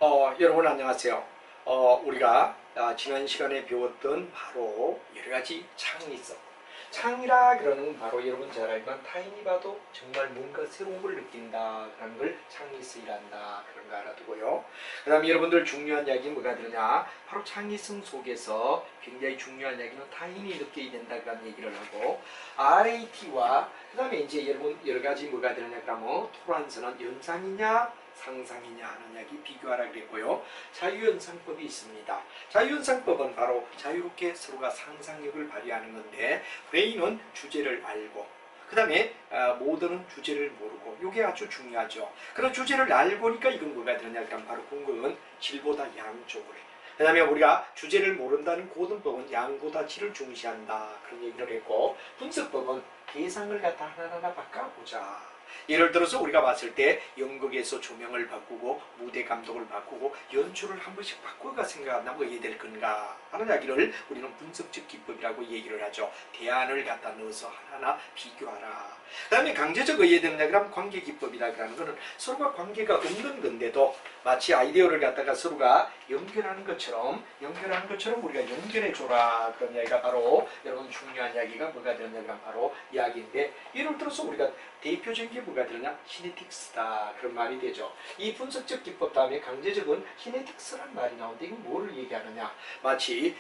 여러분 안녕하세요. 우리가 지난 시간에 배웠던 바로 여러가지 창의성. 창의라 그러는 바로 여러분 잘 알지만 타인이 봐도 정말 뭔가 새로운 걸 느낀다 그런 걸 창의성이란다 그런 거 알아두고요. 그 다음에 여러분들 중요한 이야기는 뭐가 되느냐, 바로 창의성 속에서 굉장히 중요한 이야기는 타인이 느끼게 된다 그런 얘기를 하고, RAT와 그 다음에 이제 여러분 여러가지 뭐가 되느냐 그러면 토란서는 연상이냐 상상이냐 하는 이야기 비교하라 그랬고요. 자유연상법이 있습니다. 자유연상법은 바로 자유롭게 서로가 상상력을 발휘하는 건데, 브레인은 주제를 알고 그 다음에 모드는 주제를 모르고, 이게 아주 중요하죠. 그런 주제를 알고니까 이건 뭐가 되느냐 그럼 바로 궁극은 질보다 양쪽을, 그 다음에 우리가 주제를 모른다는 고등법은 양보다 질을 중시한다 그런 얘기를 했고, 분석법은 대상을 갖다 하나하나 바꿔보자. 예를 들어서 우리가 봤을 때 연극에서 조명을 바꾸고 무대 감독을 바꾸고 연출을 한 번씩 바꾸어가 생각한다면 어떻게 될 건가 하는 이야기를 우리는 분석적 기법이라고 얘기를 하죠. 대안을 갖다 넣어서 하나하나 비교하라. 그 다음에 강제적 의해된다 그러면 관계기법이라는 것은 서로가 관계가 없는 건데도 마치 아이디어를 갖다가 서로가 연결하는 것처럼 우리가 연결해줘라 그런 이야기가 바로 여러분 중요한 이야기가 뭐가 되느냐 그러면 바로 이야기인데, 예를 들어서 우리가 대표적인 게 뭐가 되느냐, 시네틱스다 그런 말이 되죠. 이 분석적 기법 다음에 강제적은 시네틱스란 말이 나오는데 이건 뭐를 얘기하느냐, 마치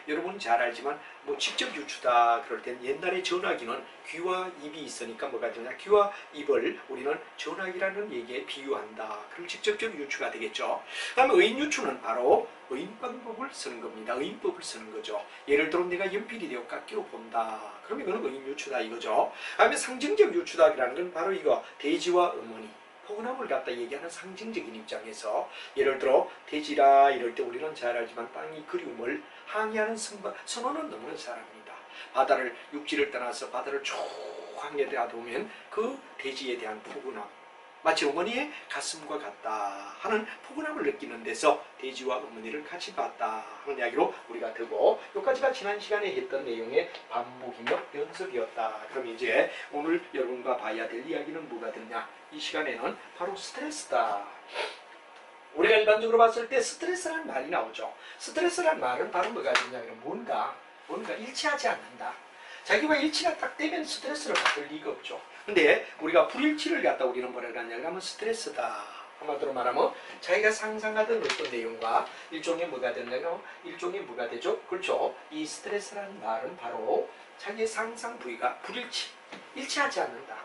여러분 잘 알지만 뭐 직접 유추다 그럴 땐 옛날에 전화기는 귀와 입이 있으니까 뭐가 되느냐, 귀와 입을 우리는 전화기라는 얘기에 비유한다. 그럼 직접적으로 유추가 되겠죠. 그 다음에 의인 유추는 바로 의인방법을 쓰는 겁니다. 의인법을 쓰는 거죠. 예를 들어 내가 연필이 되어 깎이로 본다. 그러면 이거는 의인 유추다 이거죠. 그 다음에 상징적 유추다라는 건 바로 이거, 돼지와 어머니, 포근함을 갖다 얘기하는 상징적인 입장에서, 예를 들어 돼지라 이럴 때 우리는 잘 알지만 땅이 그리움을 항의하는 선언은 넘는 사람입니다. 바다를, 육지를 떠나서 바다를 쭉 항해하다 보면 그 돼지에 대한 포근함, 마치 어머니의 가슴과 같다 하는 포근함을 느끼는 데서 돼지와 어머니를 같이 봤다 하는 이야기로 우리가 듣고, 여기까지가 지난 시간에 했던 내용의 반복이며 연습이었다. 그럼 이제 오늘 여러분과 봐야 될 이야기는 뭐가 되느냐, 이 시간에는 바로 스트레스다. 우리가 일반적으로 봤을 때 스트레스라는 말이 나오죠. 스트레스라는 말은 바로 뭐가 되느냐, 뭔가 일치하지 않는다. 자기와 일치가 딱 되면 스트레스를 받을 리가 없죠. 근데 우리가 불일치를 갖다 우리는 뭐라 그러냐 하면 스트레스다. 한마디로 말하면 자기가 상상하던 어떤 내용과 일종의 뭐가 되느냐, 일종의 뭐가 되죠? 그렇죠. 이 스트레스라는 말은 바로 자기의 상상 부위가 일치하지 않는다.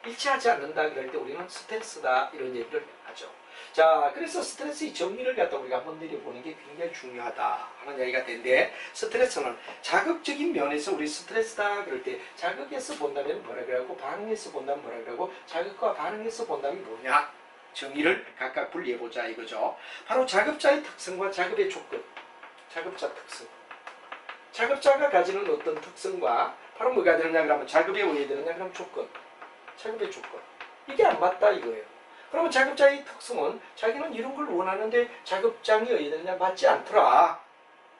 일치하지 않는다 그럴 때 우리는 스트레스다 이런 얘기를 하죠. 자, 그래서 스트레스의 정의를 갖다 우리가 한번 내려보는 게 굉장히 중요하다 하는 이야기가 되는데, 스트레스는 자극적인 면에서 우리 스트레스다 그럴 때 자극해서 본다면 뭐라 그러고 반응해서 본다면 뭐라 그러고, 자극과 반응해서 본다면 뭐냐, 정의를 각각 분리해보자 이거죠. 바로 자급자의 특성과 자급의 조건, 자급자 특성, 자급자가 가지는 어떤 특성과 바로 뭐가 되느냐 그러면 자급에 의해 되느냐 그러면 조건, 자급의 조건, 이게 안 맞다 이거예요. 그러면 자급자의 특성은 자기는 이런 걸 원하는데 자급장이 의해되느냐 맞지 않더라.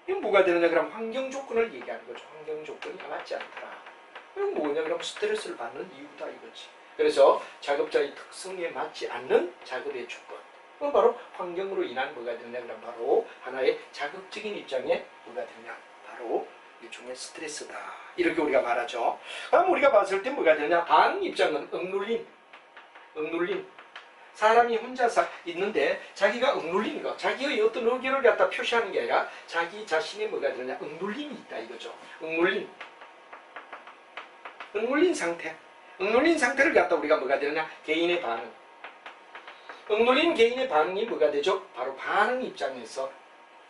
이건 뭐가 되느냐 그러면 환경 조건을 얘기하는 거죠. 환경 조건이 맞지 않더라. 이건 뭐냐 그러면 스트레스를 받는 이유다 이거지. 그래서 자급자의 특성에 맞지 않는 자급의 조건, 그건 바로 환경으로 인한 뭐가 되느냐 그러면 바로 하나의 자극적인 입장에 뭐가 되느냐, 바로 일종의 스트레스다 이렇게 우리가 말하죠. 그럼 우리가 봤을 때 뭐가 되느냐, 반응 입장은 억눌린 사람이 혼자 있는데 자기가 억눌린 거, 자기의 어떤 의견을 갖다 표시하는 게 아니라 자기 자신의 뭐가 되느냐, 억눌림이 있다 이거죠. 억눌린 상태, 억눌린 상태를 갖다 우리가 뭐가 되느냐, 개인의 반응, 억눌린 개인의 반응이 뭐가 되죠? 바로 반응 입장에서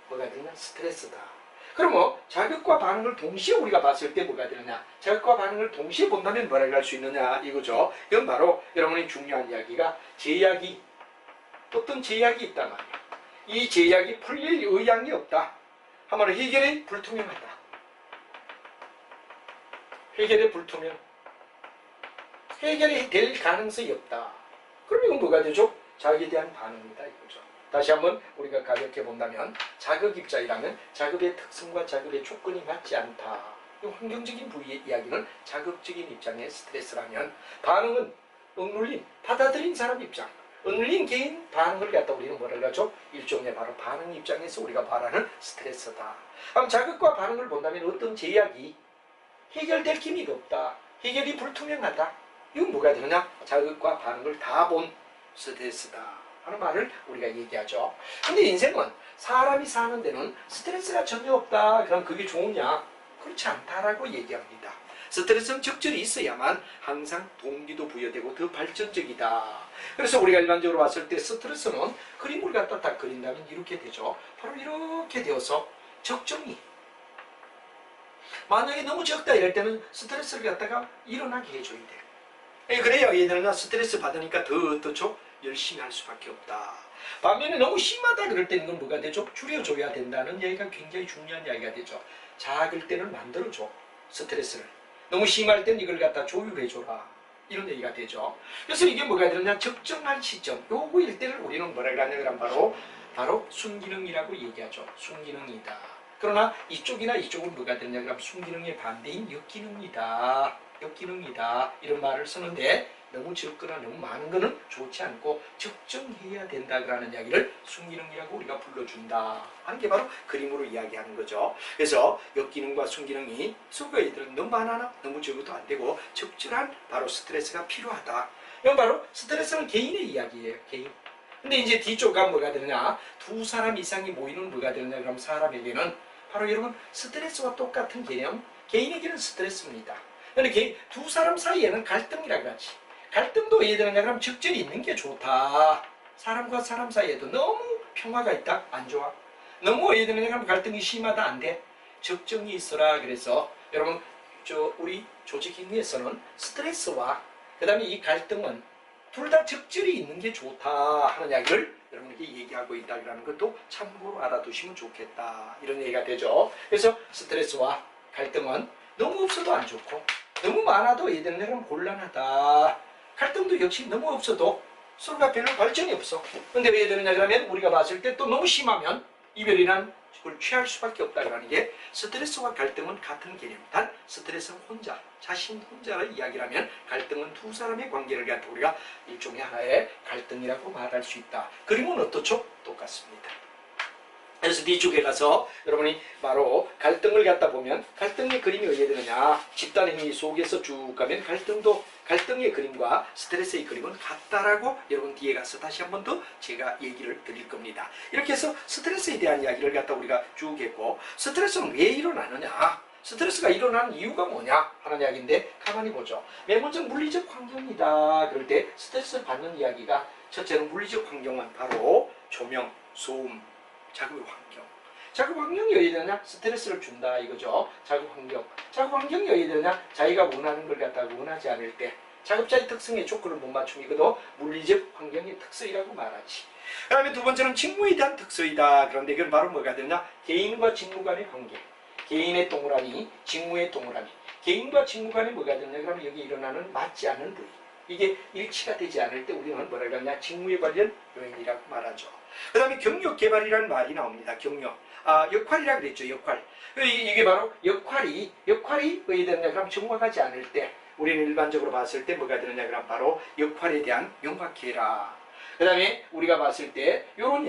뭐가 되느냐, 스트레스다. 그러면 자극과 반응을 동시에 우리가 봤을 때 뭐가 되느냐, 자극과 반응을 동시에 본다면 뭐라고 할 수 있느냐 이거죠. 이건 바로 여러분이 중요한 이야기가 어떤 제약이 있단 말이에요. 이 제약이 풀릴 의향이 없다 하면 해결이 불투명하다. 해결이 될 가능성이 없다. 그럼 이건 뭐가 되죠? 자기에 대한 반응이다 이거죠. 다시 한번 우리가 가볍게 본다면, 자극 입자이라면 자극의 특성과 자극의 조건이 맞지 않다. 이 환경적인 부위의 이야기는 자극적인 입장의 스트레스라면, 반응은 억눌린, 받아들인 사람 입장, 흔들린 개인 반응을 갖다 우리는 뭐라 그러죠? 일종의 바로 반응 입장에서 우리가 말하는 스트레스다. 그럼 자극과 반응을 본다면 어떤 제약이 해결될 기미가 없다. 해결이 불투명하다. 이건 뭐가 되느냐? 자극과 반응을 다 본 스트레스다 하는 말을 우리가 얘기하죠. 근데 인생은 사람이 사는 데는 스트레스가 전혀 없다. 그럼 그게 좋으냐? 그렇지 않다라고 얘기합니다. 스트레스는 적절히 있어야만 항상 동기도 부여되고 더 발전적이다. 그래서 우리가 일반적으로 봤을 때 스트레스는 그림을 갖다 딱 그린다면 이렇게 되죠. 바로 이렇게 되어서 적정히. 만약에 너무 적다 이럴 때는 스트레스를 갖다가 일어나게 해줘야 돼. 그래야 얘들은 스트레스 받으니까 더 어떻죠? 열심히 할 수밖에 없다. 반면에 너무 심하다 그럴 때는 건 뭐가 되죠? 줄여줘야 된다는 얘기가 굉장히 중요한 이야기가 되죠. 작을 때는 만들어줘. 스트레스를. 너무 심할 때는 이걸 갖다 조율해줘라. 이런 얘기가 되죠. 그래서 이게 뭐가 되느냐? 적정한 시점. 요거일 때를 우리는 뭐라 그러냐면 바로 순기능이라고 얘기하죠. 순기능이다. 그러나 이쪽이나 이쪽은 뭐가 되느냐? 그럼 순기능의 반대인 역기능이다. 역기능이다. 이런 말을 쓰는데 너무 적거나 너무 많은 거는 좋지 않고 적정해야 된다라는 이야기를 순기능이라고 우리가 불러준다 하는 게 바로 그림으로 이야기하는 거죠. 그래서 역기능과 순기능이 수거애들은 너무 많아나 너무 적어도 안 되고 적절한 바로 스트레스가 필요하다. 이건 바로 스트레스는 개인의 이야기예요. 개인. 근데 이제 뒤쪽 가면 뭐가 되느냐? 두 사람 이상이 모이는 뭐가 되느냐? 그럼 사람에게는 바로 여러분 스트레스와 똑같은 개념. 개인에게는 스트레스입니다. 그런데 두 사람 사이에는 갈등이라고 하지. 갈등도 왜 되느냐? 그럼 적절히 있는 게 좋다. 사람과 사람 사이에도 너무 평화가 있다? 안 좋아. 너무 왜 되느냐? 그럼 갈등이 심하다? 안 돼. 적정이 있어라. 그래서 여러분 우리 조직행위에서는 스트레스와 그 다음에 이 갈등은 둘 다 적절히 있는 게 좋다 하는 이야기를 여러분에게 얘기하고 있다는 것도 참고로 알아두시면 좋겠다. 이런 얘기가 되죠. 그래서 스트레스와 갈등은 너무 없어도 안 좋고 너무 많아도 얘들은 그럼 곤란하다. 갈등도 역시 너무 없어도 서로가 별로 발전이 없어. 근데 왜 되느냐 그러면 우리가 봤을 때 또 너무 심하면 이별이란 걸 취할 수밖에 없다라는 게 스트레스와 갈등은 같은 개념. 단 스트레스는 혼자, 자신 혼자의 이야기라면 갈등은 두 사람의 관계를 갖고 우리가 일종의 하나의 갈등이라고 말할 수 있다. 그림은 어떻죠? 똑같습니다. 그래서 뒤쪽에 가서 여러분이 바로 갈등을 갖다 보면 갈등의 그림이 어디에 되느냐? 집단 행위 속에서 쭉 가면 갈등의 그림과 스트레스의 그림은 같다라고 여러분 뒤에 가서 다시 한 번 더 제가 얘기를 드릴 겁니다. 이렇게 해서 스트레스에 대한 이야기를 갖다 우리가 쭉 했고 스트레스는 왜 일어나느냐? 스트레스가 일어나는 이유가 뭐냐 하는 이야기인데 가만히 보죠. 맨 먼저 물리적 환경이다. 그럴 때 스트레스를 받는 이야기가 첫째는 물리적 환경은 바로 조명, 소음, 자극 환경. 자극 환경이 어디 되느냐? 스트레스를 준다 이거죠. 자극 환경. 자극 환경이 어디 되느냐? 자기가 원하는 걸 갖다가 원하지 않을 때 자급자의 특성에 조건을 못 맞춤 이것도 물리적 환경의 특성이라고 말하지. 그 다음에 두 번째는 직무에 대한 특성이다. 그런데 이건 바로 뭐가 되느냐? 개인과 직무 간의 관계. 개인의 동그라미, 직무의 동그라미. 개인과 직무 간에 뭐가 되느냐? 그러면 여기 일어나는 맞지 않는 부위. 이게 일치가 되지 않을 때 우리는 뭐라고 하냐? 직무에 관련 요인이라고 말하죠. 그 다음에 경력 개발이라는 말이 나옵니다. 경력. 역할이라고 그랬죠. 역할. 이게 바로 역할이 왜 되느냐? 그럼 정확하지 않을 때 우리는 일반적으로 봤을 때 뭐가 되느냐? 그럼 바로 역할에 대한 명확해라. 그 다음에 우리가 봤을 때 요런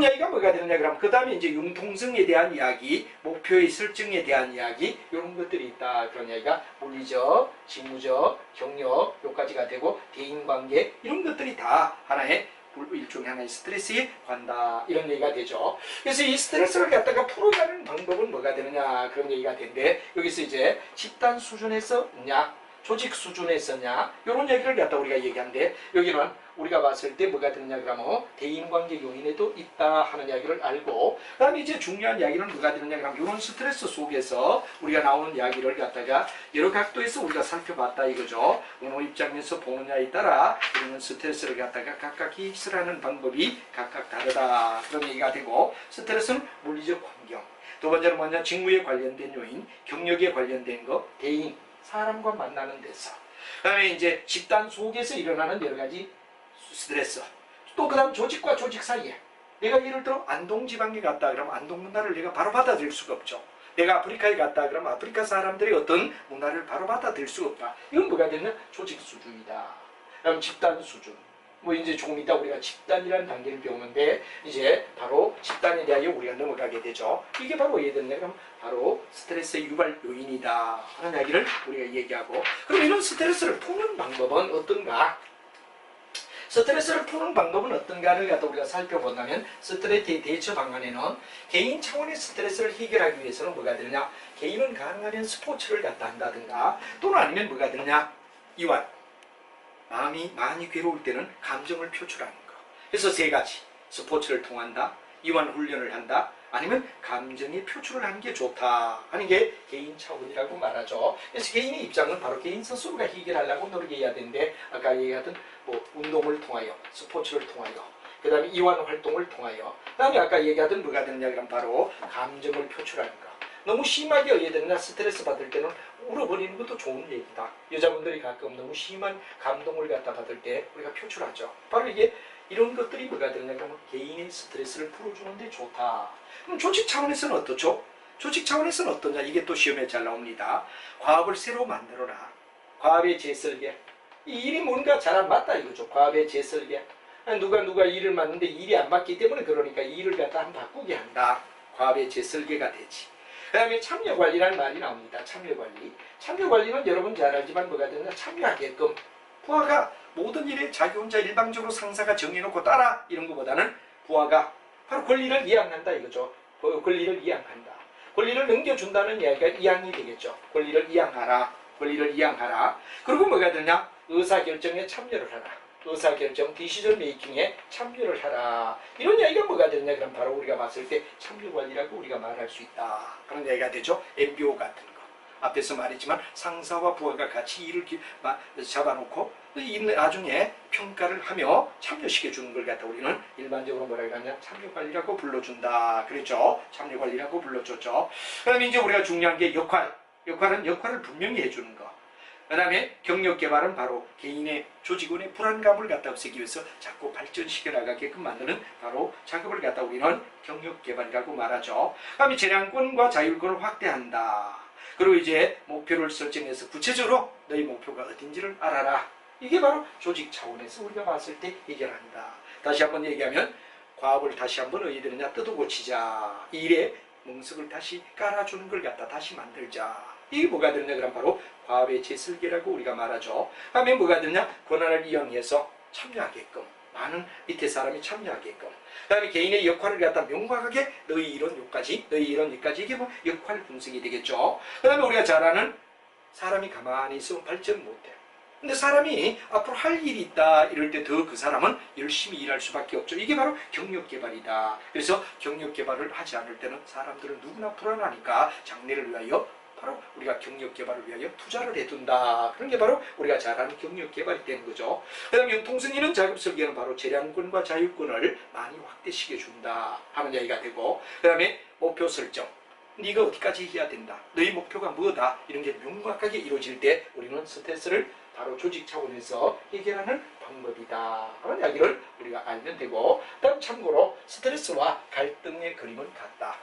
이야기가 뭐가 되느냐? 그럼 그 다음에 이제 융통성에 대한 이야기, 목표의 설정에 대한 이야기 이런 것들이 있다. 그런 이야기가 물리적, 직무적, 경력 요까지가 되고 대인관계 이런 것들이 다 하나의 일종의 하나의 스트레스에 관다 이런 얘기가 되죠. 그래서 이 스트레스를 갖다가 풀어가는 방법은 뭐가 되느냐 그런 얘기가 되는데 여기서 이제 집단 수준에서냐 조직 수준에서냐 이런 얘기를 갖다 우리가 얘기하는데 여기는 우리가 봤을 때 뭐가 되느냐 그러면 대인관계 요인에도 있다 하는 이야기를 알고 그 다음에 이제 중요한 이야기는 뭐가 되느냐 그러면 이런 스트레스 속에서 우리가 나오는 이야기를 갖다가 여러 각도에서 우리가 살펴봤다 이거죠. 어느 입장에서 보느냐에 따라 이런 스트레스를 갖다가 각각 해결하는 방법이 각각 다르다 그런 얘기가 되고 스트레스는 물리적 환경 두 번째는 뭐냐 직무에 관련된 요인 경력에 관련된 거 대인 사람과 만나는 데서 그 다음에 이제 집단 속에서 일어나는 여러 가지 스트레스 또 그 다음 조직과 조직 사이에 내가 예를 들어 안동지방에 갔다 그러면 안동 문화를 내가 바로 받아들일 수가 없죠. 내가 아프리카에 갔다 그러면 아프리카 사람들의 어떤 문화를 바로 받아들일 수가 없다. 이건 뭐가 되냐 조직 수준이다. 그럼 집단 수준 뭐 이제 조금 이따 우리가 집단이라는 단계를 배우는데 이제 바로 집단에 대하여 우리가 넘어가게 되죠. 이게 바로 예를 들면 바로 스트레스의 유발 요인이다 하는 이야기를 우리가 얘기하고, 그럼 이런 스트레스를 푸는 방법은 어떤가? 스트레스를 푸는 방법은 어떤가를 갖다 우리가 살펴본다면 스트레스 대처 방안에는 개인 차원의 스트레스를 해결하기 위해서는 뭐가 되느냐? 개인은 가능하면 스포츠를 갖다 한다든가 또는 아니면 뭐가 되느냐? 이완. 마음이 많이 괴로울 때는 감정을 표출하는 거. 그래서 세 가지. 스포츠를 통한다, 이완 훈련을 한다, 아니면 감정의 표출을 하는 게 좋다 하는 게 개인 차원이라고 말하죠. 그래서 개인의 입장은 바로 개인 스스로가 해결하려고 노력해야 되는데, 아까 얘기하던 뭐 운동을 통하여, 스포츠를 통하여, 그 다음에 이완 활동을 통하여, 그 다음에 아까 얘기하던 뭐가 되느냐 그럼 바로 감정을 표출하는 거. 너무 심하게 어디에든가 스트레스 받을 때는 울어버리는 것도 좋은 얘기다. 여자분들이 가끔 너무 심한 감동을 갖다 받을 때 우리가 표출하죠. 바로 이게 이런 것들이 뭐가 되느냐 그러면 개인의 스트레스를 풀어주는데 좋다. 그럼 조직 차원에서는 어떻죠? 조직 차원에서는 어떠냐? 이게 또 시험에 잘 나옵니다. 과업을 새로 만들어라. 과업의 재설계. 이 일이 뭔가 잘 안 맞다 이거죠. 과업의 재설계. 누가 일을 맡는데 일이 안 맞기 때문에 그러니까 일을 갖다 한번 바꾸게 한다. 과업의 재설계가 되지. 그 다음에 참여관리라는 말이 나옵니다. 참여관리. 참여관리는 여러분 잘 알지만 뭐가 되느냐? 참여하게끔. 부하가 모든 일에 자기 혼자 일방적으로 상사가 정해놓고 따라 이런 것보다는 부하가 바로 권리를 이양한다 이거죠. 권리를 이양한다. 권리를 넘겨준다는 이야기가 이양이 되겠죠. 권리를 이양하라. 권리를 이양하라. 그리고 뭐가 되냐? 의사결정에 참여를 하라. 의사결정, 디시전 메이킹에 참여를 하라. 이런 이야기가 뭐가 되느냐? 그럼 바로 우리가 봤을 때 참여관리라고 우리가 말할 수 있다. 그런 이야기가 되죠. MBO 같은 거. 앞에서 말했지만 상사와 부하가 같이 일을 잡아놓고 나중에 평가를 하며 참여시켜주는 걸 갖다 우리는 일반적으로 뭐라고 하냐? 참여관리라고 불러준다. 그랬죠. 참여관리라고 불러줬죠. 그 다음에 이제 우리가 중요한 게 역할을 분명히 해주는 거. 그 다음에 경력개발은 바로 개인의 조직원의 불안감을 갖다 없애기 위해서 자꾸 발전시켜 나가게끔 만드는 바로 작업을 갖다 우리는 경력개발이라고 말하죠. 그 다음에 재량권과 자율권을 확대한다. 그리고 이제 목표를 설정해서 구체적으로 너희 목표가 어딘지를 알아라. 이게 바로 조직 차원에서 우리가 봤을 때 해결한다. 다시 한번 얘기하면 과업을 다시 한번 어디 되느냐? 뜯어고치자. 이 일에 멍석을 다시 깔아주는 걸 갖다 다시 만들자. 이게 뭐가 되느냐? 그럼 바로 과업의 재설계라고 우리가 말하죠. 다음에 뭐가 되느냐? 권한을 이용해서 참여하게끔. 많은 밑에 사람이 참여하게끔. 그 다음에 개인의 역할을 갖다 명확하게 너희 이런 요까지, 너희 이런 여기까지. 이게 뭐 역할 분석이 되겠죠. 그 다음에 우리가 잘 아는 사람이 가만히 있으면 발전 못해. 근데 사람이 앞으로 할 일이 있다 이럴 때 더 그 사람은 열심히 일할 수밖에 없죠. 이게 바로 경력개발이다. 그래서 경력개발을 하지 않을 때는 사람들은 누구나 불안하니까 장래를 위하여 바로 우리가 경력개발을 위하여 투자를 해둔다. 그런 게 바로 우리가 잘 아는 경력개발이 되는 거죠. 그 다음에 융통성있는 작업설계는 바로 재량권과 자율권을 많이 확대시켜준다 하는 이야기가 되고, 그 다음에 목표 설정. 네가 어디까지 해야 된다. 너희 목표가 뭐다. 이런 게 명확하게 이루어질 때 우리는 스트레스를 바로 조직 차원에서 해결하는 방법이다 하는 이야기를 우리가 알면 되고, 다음 참고로 스트레스와 갈등의 그림은 같다.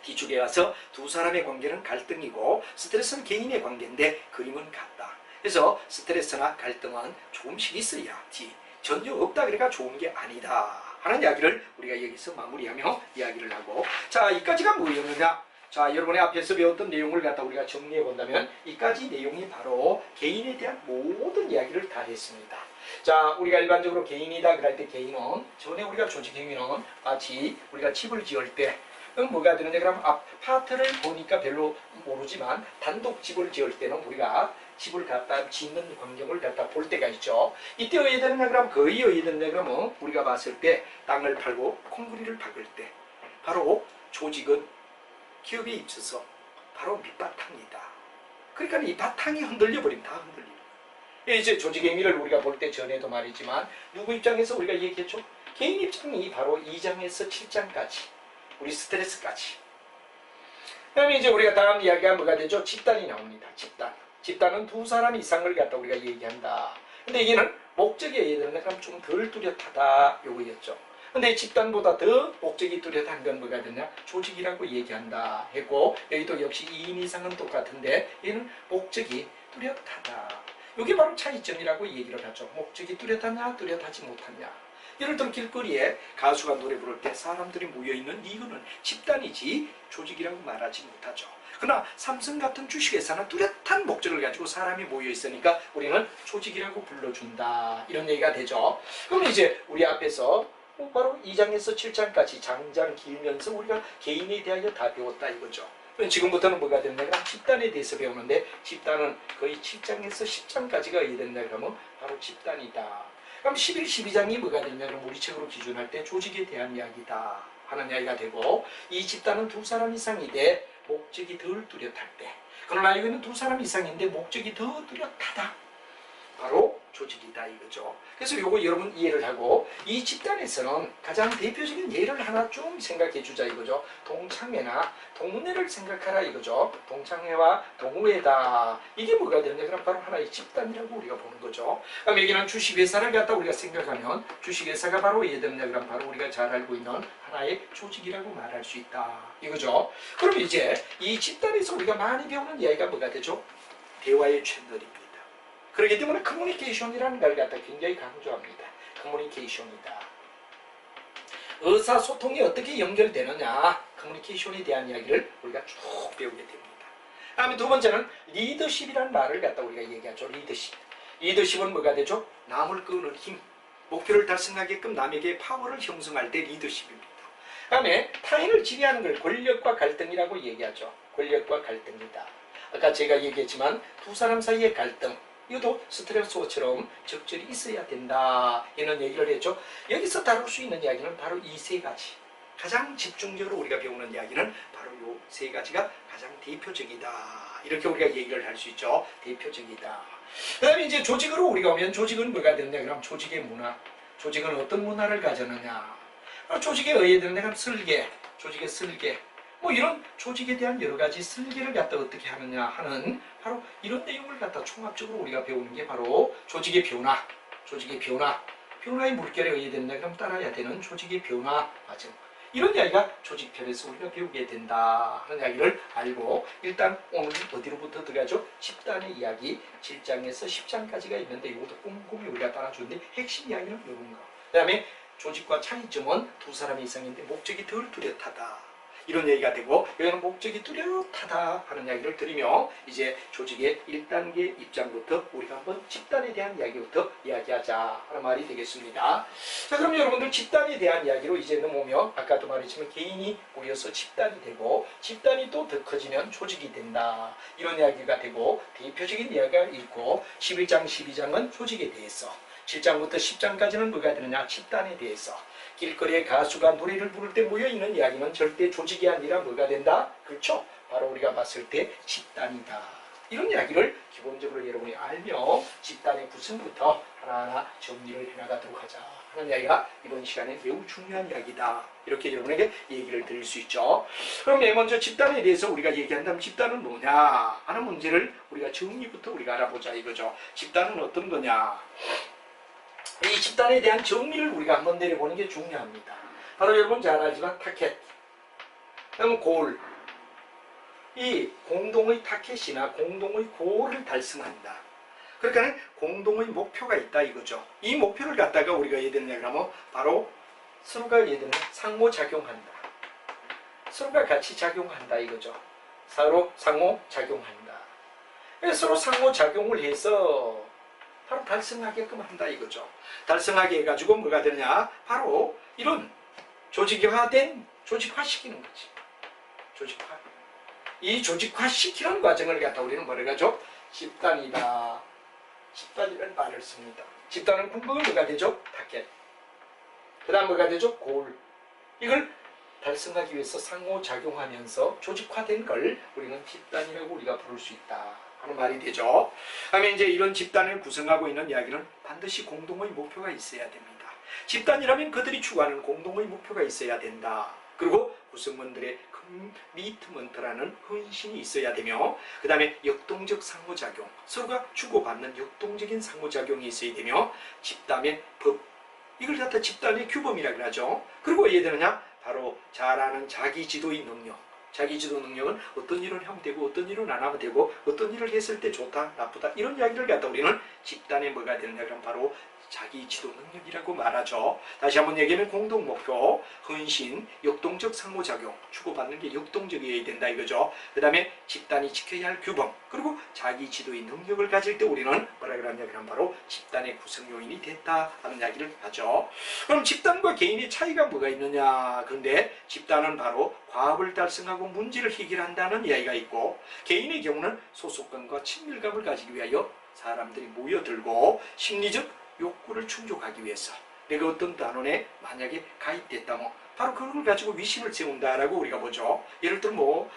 뒤쪽에 가서 두 사람의 관계는 갈등이고 스트레스는 개인의 관계인데 그림은 같다. 그래서 스트레스나 갈등은 조금씩 있어야지 전혀 없다 그러니까 좋은 게 아니다 하는 이야기를 우리가 여기서 마무리하며 이야기를 하고, 자, 이까지가 뭐였느냐? 자, 여러분의 앞에서 배웠던 내용을 갖다 우리가 정리해 본다면 이까지 내용이 바로 개인에 대한 모든 이야기를 다 했습니다. 자, 우리가 일반적으로 개인이다 그럴 때 개인은 전에 우리가 조직행위는 마치 우리가 집을 지을 때 뭐가 되느냐? 그럼 아파트를 보니까 별로 모르지만 단독 집을 지을 때는 우리가 집을 갖다 짓는 광경을 갖다 볼 때가 있죠. 이때 어디 되느냐? 그럼 거의 어디 되느냐? 그러면 우리가 봤을 때 땅을 팔고 콘크리트를 박을 때 바로 조직은 기업에 있어서 바로 밑바탕이다. 그러니까 이 바탕이 흔들려 버리면 다 흔들리는 거예요. 이제 조직행위를 우리가 볼 때 전에도 말했지만 누구 입장에서 우리가 얘기했죠? 개인 입장이 바로 2장에서 7장까지 우리 스트레스까지. 그 다음에 이제 우리가 다음 이야기가 뭐가 되죠? 집단이 나옵니다. 집단은 두 사람 이상을 갖다 우리가 얘기한다. 근데 이게는 목적에 의해서 좀 덜 뚜렷하다 요거였죠. 근데 집단보다 더 목적이 뚜렷한 건 뭐가 되냐? 조직이라고 얘기한다 했고, 여기도 역시 2인 이상은 똑같은데 얘는 목적이 뚜렷하다. 이게 바로 차이점이라고 얘기를 하죠. 목적이 뚜렷하냐 뚜렷하지 못하냐. 예를 들어 길거리에 가수가 노래 부를 때 사람들이 모여있는 이거는 집단이지 조직이라고 말하지 못하죠. 그러나 삼성 같은 주식회사는 뚜렷한 목적을 가지고 사람이 모여있으니까 우리는 조직이라고 불러준다. 이런 얘기가 되죠. 그럼 이제 우리 앞에서 바로 2장에서 7장까지 장장 길면서 우리가 개인에 대하여 다 배웠다 이거죠. 지금부터는 뭐가 되느냐 그러면 집단에 대해서 배우는데 집단은 거의 7장에서 10장까지가 어디 된다 그러면 바로 집단이다. 그럼 11, 12장이 뭐가 되느냐 그러면 우리 책으로 기준할 때 조직에 대한 이야기다 하는 이야기가 되고 이 집단은 2사람 이상이 돼 목적이 덜 뚜렷할 때 그러나 이거는 2사람 이상인데 목적이 더 뚜렷하다. 바로 조직이다 이거죠. 그래서 요거 여러분 이해를 하고 이 집단에서는 가장 대표적인 예를 하나 좀 생각해 주자 이거죠. 동창회나 동문회를 생각하라 이거죠. 동창회와 동호회다. 이게 뭐가 되느냐 그럼 바로 하나의 집단이라고 우리가 보는 거죠. 그럼 여기는 주식회사를 갖다 우리가 생각하면 주식회사가 바로 예를 들냐 그럼 바로 우리가 잘 알고 있는 하나의 조직이라고 말할 수 있다 이거죠. 그럼 이제 이 집단에서 우리가 많이 배우는 이야기가 뭐가 되죠? 대화의 채널입니다. 그렇기 때문에 커뮤니케이션이라는 걸 갖다 굉장히 강조합니다. 커뮤니케이션이다. 의사소통이 어떻게 연결되느냐 커뮤니케이션에 대한 이야기를 우리가 쭉 배우게 됩니다. 다음에 두 번째는 리더십이라는 말을 갖다 우리가 얘기하죠. 리더십. 리더십은 뭐가 되죠? 남을 끄는 힘. 목표를 달성하게끔 남에게 파워를 형성할 때 리더십입니다. 다음에 타인을 지배하는 걸 권력과 갈등이라고 얘기하죠. 권력과 갈등이다. 아까 제가 얘기했지만 2사람 사이의 갈등 이것도 스트레스처럼 적절히 있어야 된다 이런 얘기를 했죠. 여기서 다룰 수 있는 이야기는 바로 이 3가지. 가장 집중적으로 우리가 배우는 이야기는 바로 이 3가지가 가장 대표적이다. 이렇게 우리가 얘기를 할 수 있죠. 대표적이다. 그 다음에 이제 조직으로 우리가 오면 조직은 뭐가 되느냐 그럼 조직의 문화. 조직은 어떤 문화를 가졌느냐. 조직에 의해 되느냐 그럼 설계. 조직의 설계. 뭐 이런 조직에 대한 여러 가지 설계를 갖다 어떻게 하느냐 하는 바로 이런 내용을 갖다 총합적으로 우리가 배우는 게 바로 조직의 변화, 조직의 변화, 변화의 물결에 의해 된다 그럼 따라야 되는 조직의 변화 과정. 이런 이야기가 조직편에서 우리가 배우게 된다 하는 이야기를 알고 일단 오늘 어디로부터 들어가죠? 집단의 이야기 7장에서 10장까지가 있는데 이것도 꼼꼼히 우리가 따라주는데 핵심 이야기는 이런 거. 그 다음에 조직과 차이점은 2사람 이상인데 목적이 덜 뚜렷하다. 이런 얘기가 되고 여기는 목적이 뚜렷하다 하는 이야기를 드리며 이제 조직의 1단계 입장부터 우리가 한번 집단에 대한 이야기부터 이야기하자 하는 말이 되겠습니다. 자 그럼 여러분들 집단에 대한 이야기로 이제 넘어오면 아까도 말했지만 개인이 모여서 집단이 되고 집단이 또 더 커지면 조직이 된다. 이런 이야기가 되고 대표적인 이야기가 있고 11장 12장은 조직에 대해서 7장부터 10장까지는 뭐가 되느냐 집단에 대해서 길거리에 가수가 노래를 부를 때 모여있는 이야기는 절대 조직이 아니라 뭐가 된다? 그렇죠? 바로 우리가 봤을 때 집단이다. 이런 이야기를 기본적으로 여러분이 알며 집단의 구성부터 하나하나 정리를 해나가도록 하자 하는 이야기가 이번 시간에 매우 중요한 이야기다. 이렇게 여러분에게 얘기를 드릴 수 있죠. 그럼 맨 먼저 집단에 대해서 우리가 얘기한다면 집단은 뭐냐 하는 문제를 우리가 정리부터 우리가 알아보자 이거죠. 집단은 어떤 거냐. 이 집단에 대한 정리를 우리가 한번 내려보는 게 중요합니다. 바로 여러분 잘 알지만 타켓, 그다음 골, 이 공동의 타켓이나 공동의 골을 달성한다. 그러니까 공동의 목표가 있다 이거죠. 이 목표를 갖다가 우리가 예를 들냐 그러면 바로 서로가 예를 들면 상호작용한다. 서로가 같이 작용한다 이거죠. 서로 상호작용한다. 서로 상호작용을 해서 바로 달성하게끔 한다 이거죠. 달성하게 해가지고 뭐가 되느냐 바로 이런 조직화된 조직화시키는 거지. 조직화. 이 조직화시키는 과정을 갖다 우리는 뭐라 하죠? 집단이다. 집단이라는 말을 씁니다. 집단은 궁극은 뭐가 되죠? 타켓. 그 다음 뭐가 되죠? 골. 이걸 달성하기 위해서 상호작용하면서 조직화된 걸 우리는 집단이라고 우리가 부를 수 있다 하는 말이 되죠. 다음에 이제 이런 집단을 구성하고 있는 이야기는 반드시 공동의 목표가 있어야 됩니다. 집단이라면 그들이 추구하는 공동의 목표가 있어야 된다. 그리고 구성원들의 커미트먼트라는 헌신이 있어야 되며 그 다음에 역동적 상호작용, 서로가 주고받는 역동적인 상호작용이 있어야 되며 집단의 법, 이걸 갖다 집단의 규범이라고 하죠. 그리고 예를 들냐 바로 잘 아는 자기 지도의 능력, 자기 지도 능력은 어떤 일을 하면 되고 어떤 일은 안 하면 되고 어떤 일을 했을 때 좋다 나쁘다 이런 이야기를 갖다 우리는 집단의 뭐가 되느냐 그럼 바로 자기 지도 능력이라고 말하죠. 다시 한번 얘기하면 공동 목표, 헌신, 역동적 상호작용, 주고받는 게 역동적이어야 된다 이거죠. 그 다음에 집단이 지켜야 할 규범, 그리고 자기 지도의 능력을 가질 때 우리는 뭐라 그러냐 그럼 바로 집단의 구성 요인이 됐다 하는 이야기를 하죠. 그럼 집단과 개인의 차이가 뭐가 있느냐? 그런데 집단은 바로 과업을 달성하고 문제를 해결한다는 이야기가 있고, 개인의 경우는 소속감과 친밀감을 가지기 위하여 사람들이 모여들고 심리적 욕구를 충족하기 위해서 내가 어떤 단원에 만약에 가입됐다면 바로 그걸 가지고 위심을 세운다라고 우리가 보죠. 예를 들어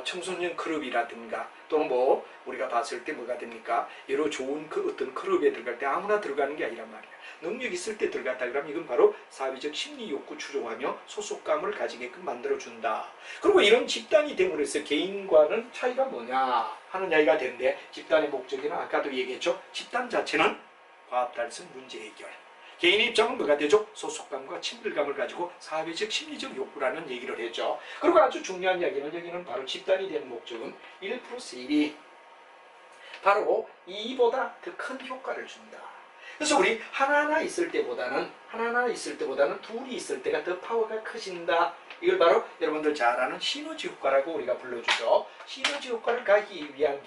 청소년 클럽이라든가 또는 우리가 봤을 때 뭐가 됩니까? 여러 좋은 그 어떤 클럽에 들어갈 때 아무나 들어가는 게 아니란 말이야. 능력 있을 때 들어갔다 그러면 이건 바로 사회적 심리 욕구 추종하며 소속감을 가지게끔 만들어준다. 그리고 이런 집단이 됨으로써 개인과는 차이가 뭐냐 하는 이야기가 되는데, 집단의 목적에는 아까도 얘기했죠. 집단 자체는 과업 달성 문제 해결. 개인의 입장은 뭐가 되죠? 소속감과 친밀감을 가지고 사회적 심리적 욕구라는 얘기를 했죠. 그리고 아주 중요한 이야기는 여기는 바로 집단이 되는 목적은 1 플러스 1이 바로 2보다 더 큰 효과를 준다. 그래서 우리 하나하나 있을 때보다는 둘이 있을 때가 더 파워가 커진다. 이걸 바로 여러분들 잘 아는 시너지 효과라고 우리가 불러주죠. 시너지 효과를 가지기 위한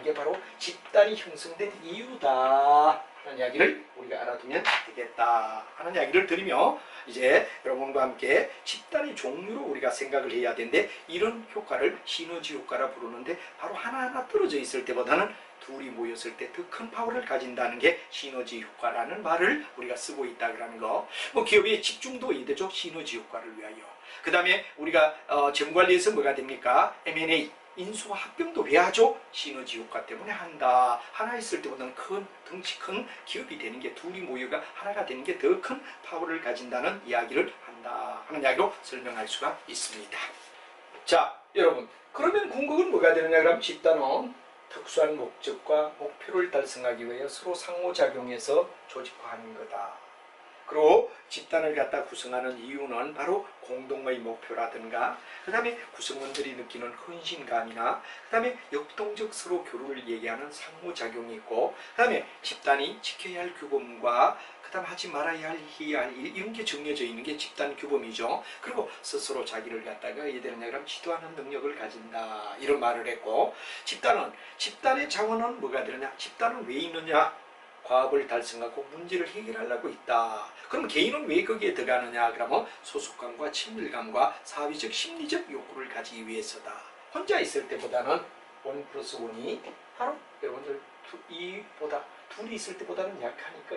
게 바로 집단이 형성된 이유다 하는 이야기를 우리가 알아두면 되겠다 하는 이야기를 드리며, 이제 여러분과 함께 집단의 종류로 우리가 생각을 해야 되는데, 이런 효과를 시너지 효과라 부르는데, 바로 하나하나 떨어져 있을 때보다는 둘이 모였을 때 더 큰 파워를 가진다는 게 시너지 효과라는 말을 우리가 쓰고 있다 그러는 거. 기업의 집중도 이되죠. 시너지 효과를 위하여. 그 다음에 우리가 재무관리에서 뭐가 됩니까? M&A 인수와 합병도 왜 하죠? 시너지 효과 때문에 한다. 하나 있을 때보다는 덩치 큰 기업이 되는 게, 둘이 모여가 하나가 되는 게 더 큰 파워를 가진다는 이야기를 한다 하는 이야기로 설명할 수가 있습니다. 자, 여러분, 그러면 궁극은 뭐가 되느냐 그러면 집단은 특수한 목적과 목표를 달성하기 위해 서로 상호작용해서 조직화하는 거다. 그리고 집단을 갖다 구성하는 이유는 바로 공동의 목표라든가, 그 다음에 구성원들이 느끼는 헌신감이나, 그 다음에 역동적 서로 교류를 얘기하는 상호작용이 있고, 그 다음에 집단이 지켜야 할 규범과 그 다음 하지 말아야 할 일, 이런 게 정해져 있는 게 집단 규범이죠. 그리고 스스로 자기를 갖다가 얘들은 그럼 지도하는 능력을 가진다 이런 말을 했고, 집단의 자원은 뭐가 되느냐? 집단은 왜 있느냐? 과업을 달성하고 문제를 해결하려고 있다. 그럼 개인은 왜 거기에 들어가느냐? 그러면 소속감과 친밀감과 사회적 심리적 욕구를 가지기 위해서다. 혼자 있을 때보다는 1 플러스 1이 바로 여러분들 2보다 둘이 있을 때보다는 약하니까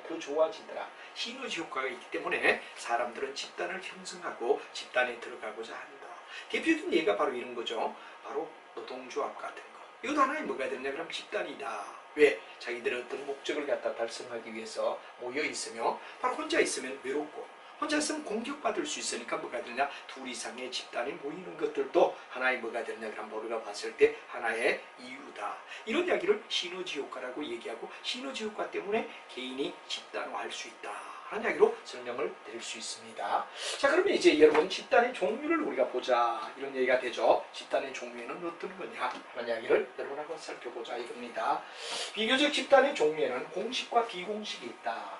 더 좋아지더라. 시너지 효과가 있기 때문에 사람들은 집단을 형성하고 집단에 들어가고자 한다. 대표적인 예가 바로 이런 거죠. 바로 노동조합 같은 거. 이것도 하나의 뭐가 되느냐? 그럼 집단이다. 왜? 자기들의 어떤 목적을 갖다 달성하기 위해서 모여 있으며, 바로 혼자 있으면 외롭고, 혼자 있으면 공격받을 수 있으니까 뭐가 되느냐? 둘 이상의 집단이 모이는 것들도 하나의 뭐가 되느냐? 그럼 우리가 봤을 때 하나의 이유다. 이런 이야기를 시너지 효과라고 얘기하고, 시너지 효과 때문에 개인이 집단화할 수 있다 하는 이야기로 설명을 드릴 수 있습니다. 자, 그러면 이제 여러분 집단의 종류를 우리가 보자 이런 얘기가 되죠. 집단의 종류에는 어떤 거냐 하는 이야기를 여러분하고 살펴보자 이겁니다. 비교적 집단의 종류에는 공식과 비공식이 있다.